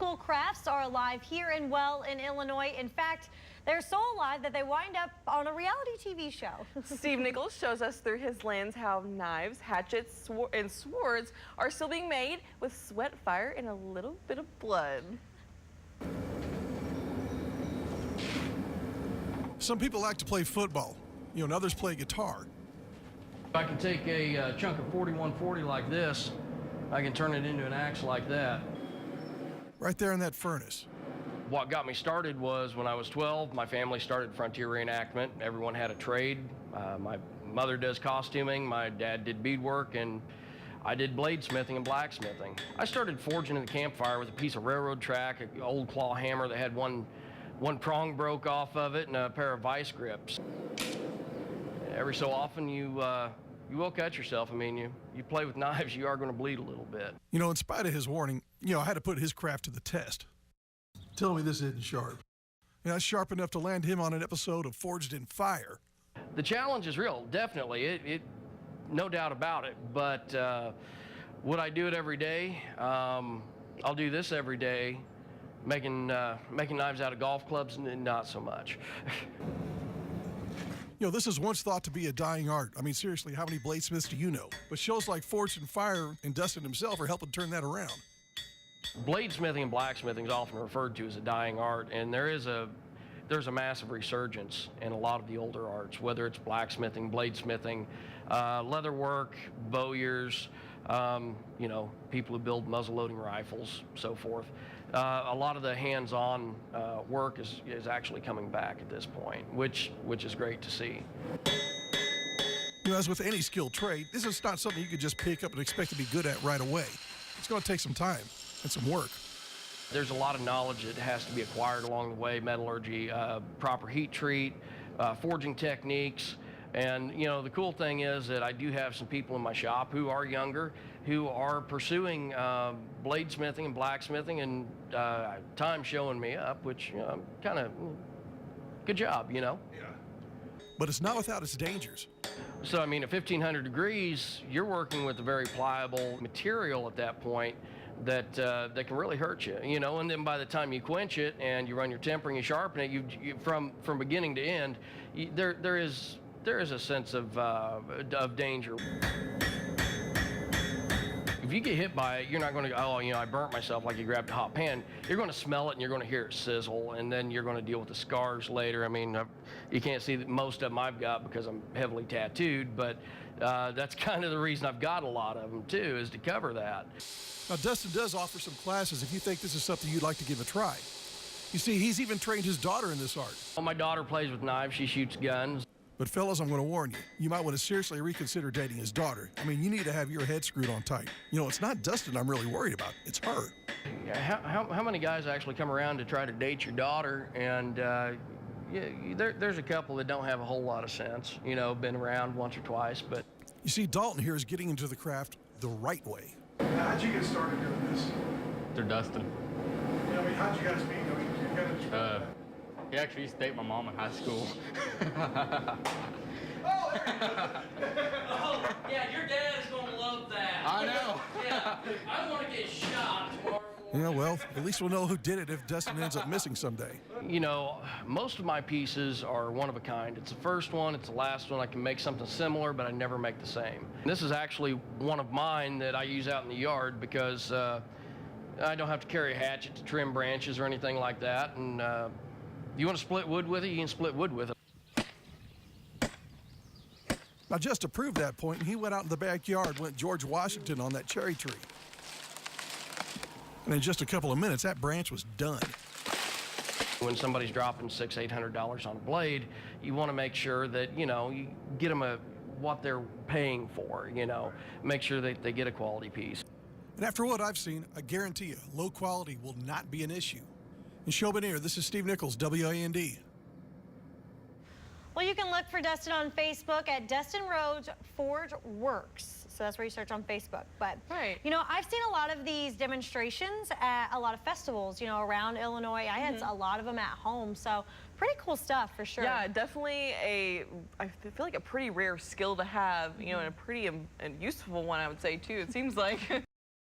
cool crafts are alive here in Illinois. In fact, they're so alive that they wind up on a reality TV show. Steve Nichols shows us through his lens how knives, hatchets, and swords are still being made with sweat, fire, and a little bit of blood. Some people like to play football, and others play guitar. If I can take a chunk of 4140 like this, I can turn it into an axe like that. Right there in that furnace. What got me started was when I was 12, my family started frontier reenactment. Everyone had a trade. My mother does costuming, my dad did beadwork, and I did bladesmithing and blacksmithing. I started forging in the campfire with a piece of railroad track, an old claw hammer that had one prong broke off of it, and a pair of vice grips. Every so often you will cut yourself. I mean, you play with knives, you are going to bleed a little bit. In spite of his warning, I had to put his craft to the test. Tell me this isn't sharp. That's sharp enough to land him on an episode of Forged in Fire. The challenge is real, definitely. It no doubt about it. But would I do it every day? I'll do this every day. Making knives out of golf clubs, not so much. This is once thought to be a dying art. I mean, seriously, how many bladesmiths do you know? But shows like Forged in Fire and Dustin himself are helping turn that around. Bladesmithing and blacksmithing is often referred to as a dying art, and there's a massive resurgence in a lot of the older arts, whether it's blacksmithing, bladesmithing, leatherwork, bowyers, people who build muzzle-loading rifles, so forth. A lot of the hands-on work is actually coming back at this point, which is great to see. As with any skilled trade, this is not something you could just pick up and expect to be good at right away. It's going to take some time and some work. There's a lot of knowledge that has to be acquired along the way: metallurgy, proper heat treat, forging techniques. And the cool thing is that I do have some people in my shop who are younger, who are pursuing bladesmithing and blacksmithing, and time showing me up, which I'm kind of good job, Yeah. But it's not without its dangers. So I mean, at 1500 degrees, you're working with a very pliable material at that point that can really hurt you, And then by the time you quench it and you run your temper and you sharpen it, you from beginning to end, there is a sense of danger. If you get hit by it, you're not going to go, oh, I burnt myself, like you grabbed a hot pan. You're going to smell it and you're going to hear it sizzle, and then you're going to deal with the scars later. I mean, you can't see most of them I've got because I'm heavily tattooed, but that's kind of the reason I've got a lot of them too, is to cover that. Now, Dustin does offer some classes if you think this is something you'd like to give a try. You see, he's even trained his daughter in this art. Well, my daughter plays with knives. She shoots guns. But fellas, I'm going to warn you, you might want to seriously reconsider dating his daughter. I mean, you need to have your head screwed on tight. It's not Dustin I'm really worried about, it's her. How many guys actually come around to try to date your daughter? And there's a couple that don't have a whole lot of sense, been around once or twice, but. You see, Dalton here is getting into the craft the right way. How'd you get started doing this? Through Dustin. How'd you guys meet? He actually used to date my mom in high school. Oh, yeah, your dad's gonna love that. I know. Yeah, I want to get shot tomorrow morning. Well, at least we'll know who did it if Dustin ends up missing someday. Most of my pieces are one of a kind. It's the first one, it's the last one. I can make something similar, but I never make the same. This is actually one of mine that I use out in the yard because I don't have to carry a hatchet to trim branches or anything like that. And you want to split wood with it, you can split wood with it. Now, just to prove that point, he went out in the backyard, went George Washington on that cherry tree. And in just a couple of minutes, that branch was done. When somebody's dropping $600–800 on a blade, you want to make sure that, you get them what they're paying for, make sure that they get a quality piece. And after what I've seen, I guarantee you, low quality will not be an issue. In Chauvin, this is Steve Nichols, WAND. Well, you can look for Dustin on Facebook at Dustin Rhodes Forge Works. So that's where you search on Facebook. But, right. I've seen a lot of these demonstrations at a lot of festivals, around Illinois. I had a lot of them at home. So pretty cool stuff for sure. Yeah, definitely I feel like a pretty rare skill to have, and a pretty useful one, I would say, too. It seems like.